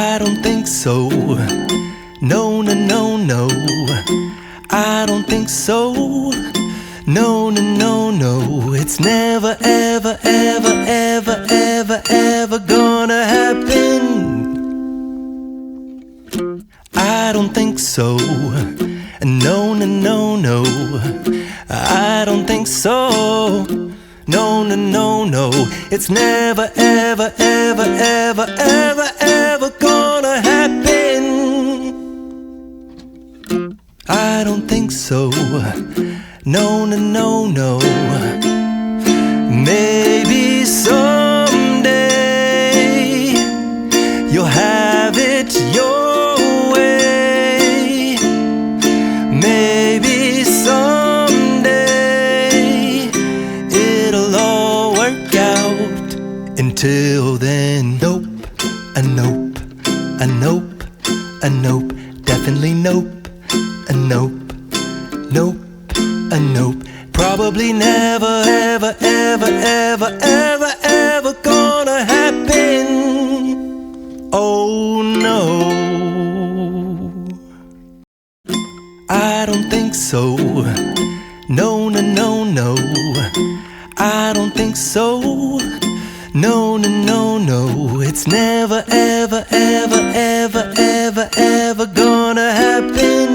I don't think so. No, no, no, no. I don't think so. No, no, no, no. It's never, ever, ever, ever, ever, ever gonna happen. I don't think so. No, no, no, no. I don't think so. No, no, no, no. It's never, ever, ever, ever, ever, ever gonna happen. I don't think so. No, no, no, no. Maybe someday you'll have it your way. Maybe someday it'll all work out. Until then, nope, a nope, a nope, a nope, definitely nope, a nope, nope, a nope. Probably never, ever, ever, ever, ever, ever gonna happen. Oh no, I don't think so. No, no, no, no. I don't think so. No, no, no, no. It's never, ever, ever, ever, ever, ever gonna happen.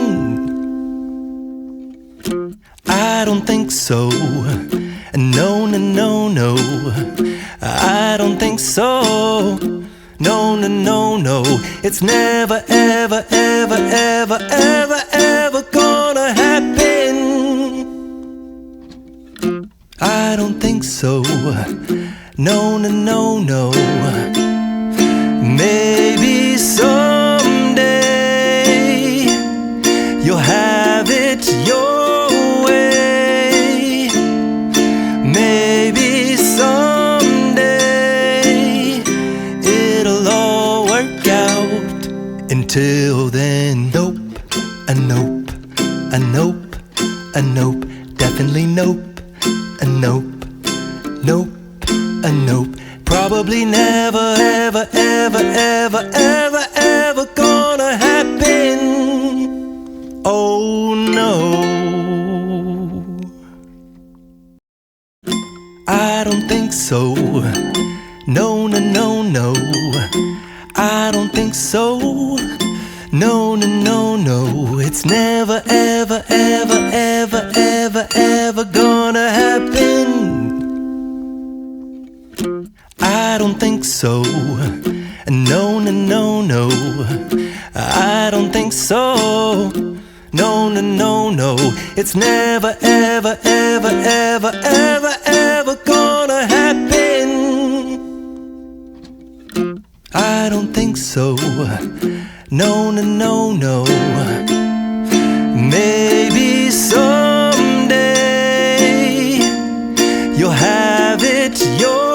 I don't think so. No, no, no, no. I don't think so. No, no, no, no. It's never, ever, ever, ever, ever, ever gonna happen. I don't think so. No, no, no, no. Maybe someday you'll have it your way. Maybe someday it'll all work out. Until then, nope, a nope, a nope, a nope, definitely nope, a nope, nope, a nope. Probably never, ever, ever, ever, ever, ever gonna happen. Oh no, I don't think so. No, no, no, no. I don't think so. No, no, no, no. It's never, ever, ever, ever, ever, ever gonna happen. I don't think so. No, no, no, no. I don't think so. No, no, no, no. It's never, ever, ever, ever, ever, ever gonna happen. I don't think so. No, no, no, no. Maybe someday you'll have it your